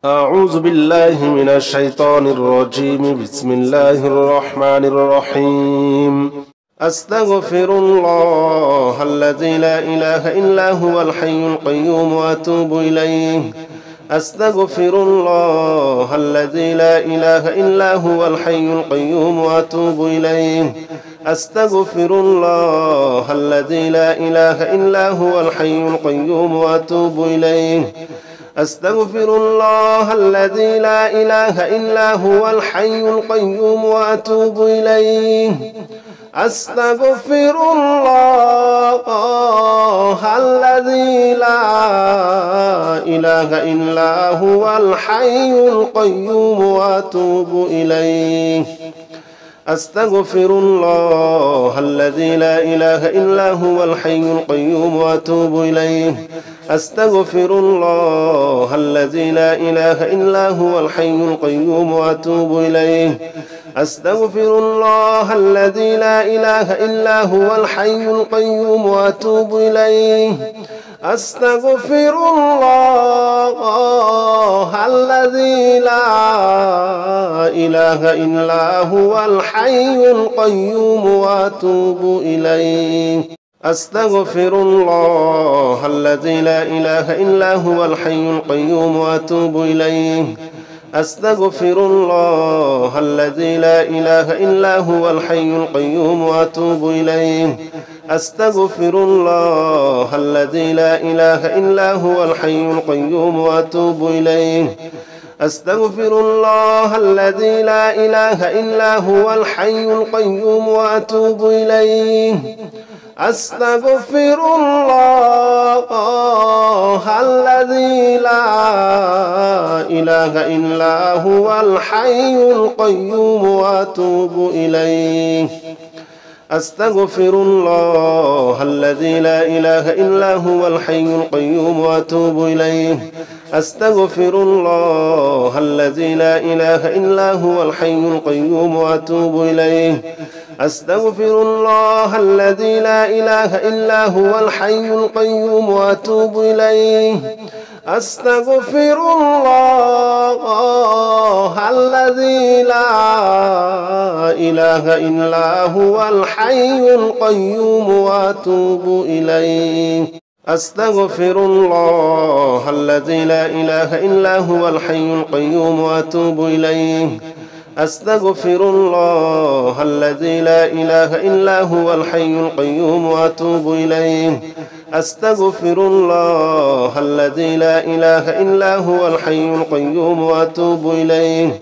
أعوذ بالله من الشيطان الرجيم بسم الله الرحمن الرحيم أستغفر الله الذي لا إله إلا هو الحي القيوم وأتوب إليه أستغفر الله الذي لا إله إلا هو الحي القيوم وأتوب إليه أستغفر الله الذي لا إله إلا هو الحي القيوم وأتوب إليه أستغفر الله الذي لا إله إلا هو الحي القيوم وأتوب إليه أستغفر الله الذي لا إله إلا هو الحي القيوم وأتوب إليه أستغفر الله الذي لا إله إلا هو الحي القيوم وأتوب إليه أستغفر الله الذي لا إله إلا هو الحي القيوم وأتوب إليه أستغفر الله الذي لا إله إلا هو الحي القيوم وأتوب إليه أستغفر الله الذي لا إله إلا هو الحي القيوم وأتوب إليه أستغفر الله الذي لا إله إلا هو الحي القيوم وأتوب إليه أستغفر الله الذي لا إله إلا هو الحي القيوم وأتوب إليه أستغفر الله الذي لا إله إلا هو الحي القيوم وأتوب إليه أستغفر الله الذي لا إله إلا هو الحي القيوم وأتوب إليه أستغفر الله الذي لا إله إلا هو الحي القيوم وأتوب إليه أستغفر الله الذي لا إله إلا هو الحي القيوم وأتوب إليه أستغفر الله الذي لا إله إلا هو الحي القيوم وأتوب إليه أستغفر الله الذي لا إله إلا هو الحي القيوم وأتوب إليه أستغفر الله الذي لا إله إلا هو الحي القيوم وأتوب إليه أستغفر الله الذي لا إله إلا هو الحي القيوم وأتوب إليه أستغفر الله الذي لا إله إلا هو الحي القيوم وأتوب إليه أستغفر الله الذي لا إله إلا هو الحي القيوم وأتوب إليه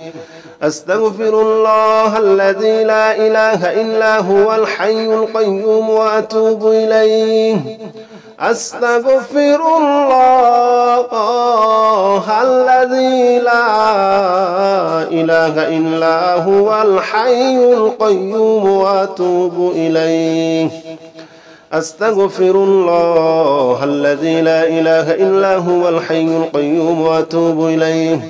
أستغفر الله الذي لا إله إلا هو الحي القيوم وأتوب إليه أستغفر الله الذي لا إله إلا هو الحي القيوم وأتوب إليه أستغفر الله الذي لا إله إلا هو الحي القيوم وأتوب إليه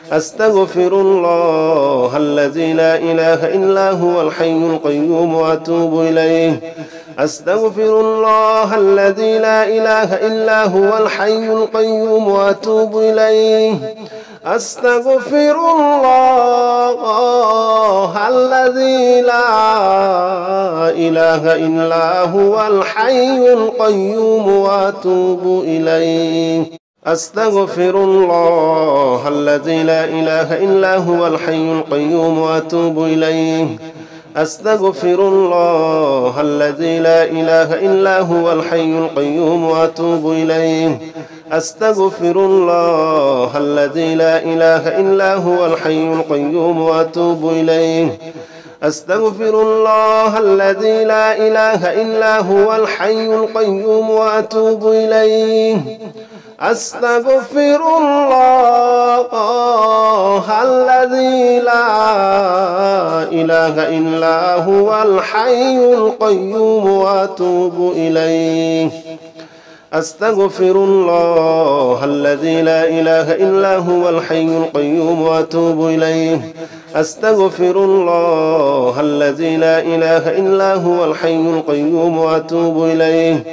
أستغفر الله الذي لا إله إلا هو الحي القيوم وأتوب إليه أستغفر الله الذي لا إله إلا هو الحي القيوم وأتوب إليه أستغفر الله الذي لا إله إلا هو الحي القيوم وأتوب إليه أستغفر الله الذي لا إله إلا هو الحي القيوم وأتوب إليه أستغفر الله الذي لا إله إلا هو الحي القيوم وأتوب إليه أستغفر الله الذي لا إله إلا هو الحي القيوم وأتوب إليه أستغفر الله الذي لا إله إلا هو الحي القيوم وأتوب إليه أستغفر الله الذي لا إله إلا هو الحي القيوم وأتوب إليه أستغفر الله الذي لا إله إلا هو الحي القيوم وأتوب إليه أستغفر الله الذي لا إله إلا هو الحي القيوم وأتوب إليه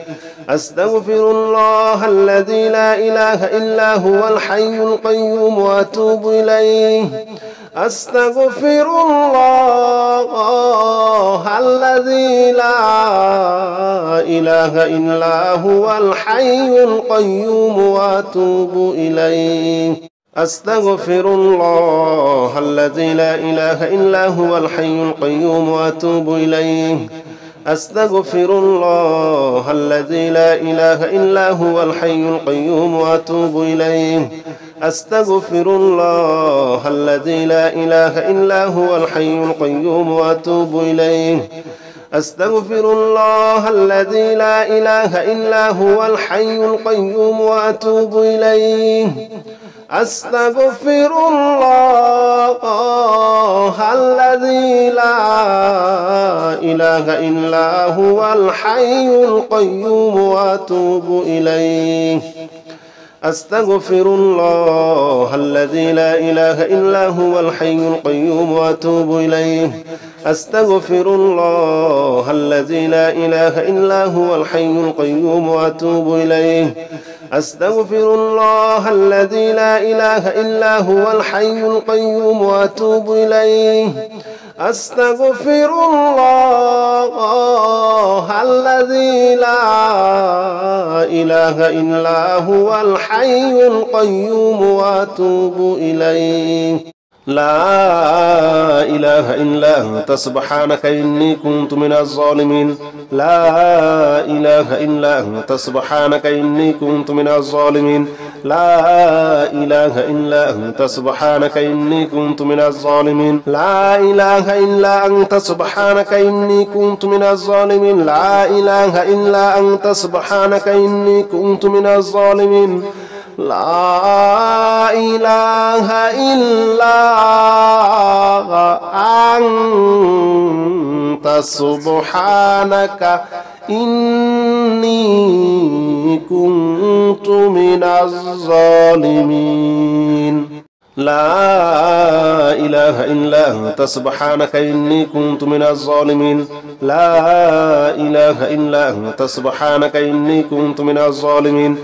أستغفر الله الذي لا إله إلا هو الحي القيوم وأتوب إليه أستغفر الله الذي لا إله إلا هو الحي القيوم وأتوب إليه أستغفر الله الذي لا إله إلا هو الحي القيوم وأتوب إليه أستغفر الله الذي لا إله إلا هو الحي القيوم وأتوب إليه أستغفر الله الذي لا إله إلا هو الحي القيوم وأتوب إليه أستغفر الله الذي لا إله إلا هو الحي القيوم وأتوب إليه أستغفر الله الذي لا إله إلا هو الحي القيوم وأتوب إليه أستغفر الله الذي لا إله إلا هو الحي القيوم وأتوب إليه أستغفر الله الذي لا إله إلا هو الحي القيوم وأتوب إليه أستغفر الله الذي لا إله إلا هو الحي القيوم وأتوب إليه أستغفر الله الذي لا إله إلا هو الحي القيوم وأتوب إليه لا إله إلا أنت سبحانك إني كنت من الظالمين لا إله إلا أنت سبحانك إني كنت من الظالمين لا إله إلا أنت سبحانك إني كنت من الظالمين لا إله إلا أنت سبحانك إني كنت من الظالمين لا إله إلا أنت سبحانك إني كنت من الظالمين لا إله إلا أنت سبحانك إني كنت من الظالمين لا إله إلا أنت سبحانك إني كنت من الظالمين لا إله إلا أنت سبحانك إني كنت من الظالمين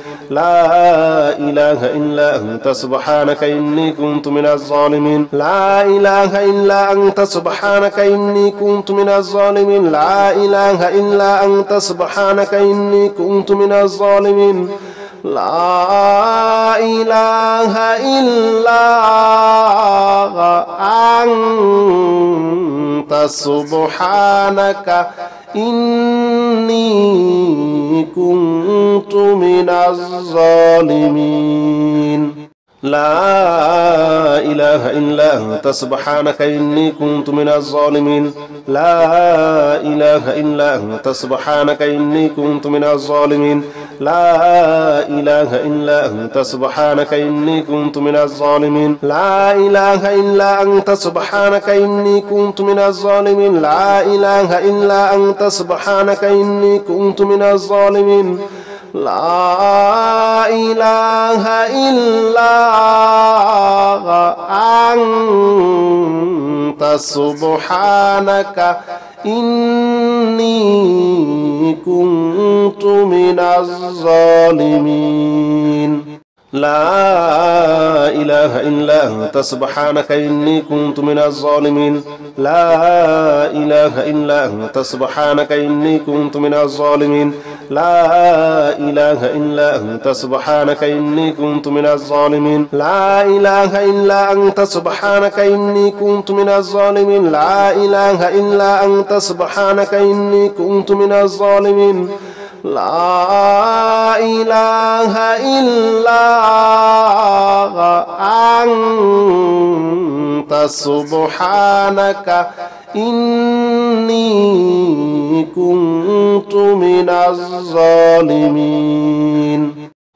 لا إله إلا أنت سبحانك إني كنت من الظالمين لا إله إلا أنت سبحانك إني كنت من الظالمين لا إله إلا أنت سبحانك إني كنت من الظالمين لا إله إلا أنت سبحانك إني كنت من الظالمين لا إله إلا أنت سبحانك إني كنت من الظالمين لا إله إلا أنت سبحانك إني كنت من الظالمين لا إله إلا أنت سبحانك إني كنت من الظالمين لا إله إلا أنت سبحانك إني كنت من الظالمين لا إله إلا أنت سبحانك إني كنت من الظالمين لا إله إلا أنت سبحانك إني كنت من الظالمين لا إله إلا أنت سبحانك إني كنت من الظالمين لا إله إلا أنت سبحانك إني كنت من الظالمين لا إله إلا أنت سبحانك إني كنت من الظالمين لا إله إلا أنت سبحانك إني كنت من الظالمين لا إله إلا أنت سبحانك إني كنت من الظالمين لا إله إلا أنت سبحانك إني كنت من الظالمين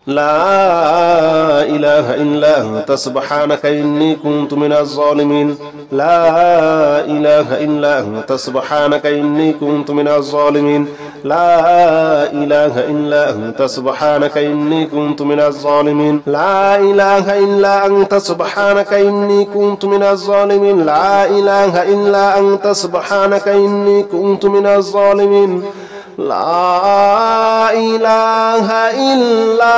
لا إله إلا أنت سبحانك إني كنت من الظالمين لا إله إلا أنت سبحانك إني كنت من الظالمين لا إله إلا أنت سبحانك إني كنت من الظالمين لا إله إلا أنت سبحانك إني كنت من الظالمين لا إله إلا أنت سبحانك إني كنت من الظالمين لا إله إلا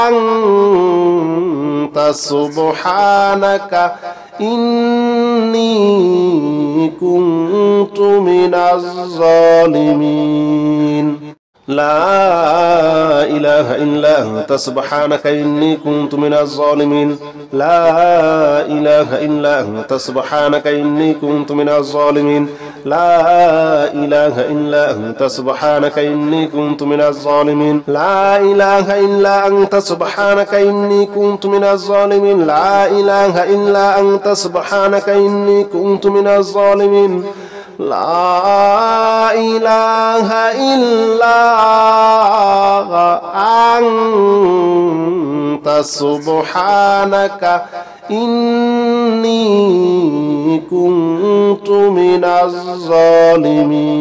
أنت سبحانك إني كنت من الظالمين لا إله إلا أنت سبحانك إني كنت من الظالمين لا إله إلا أنت سبحانك إني كنت من الظالمين لا إله إلا أنت سبحانك إني كنت من الظالمين لا إله إلا أنت سبحانك إني كنت من الظالمين لا إله إلا أنت سبحانك إني كنت من الظالمين لا إله إلا أنت سبحانك إني كنت من الظالمين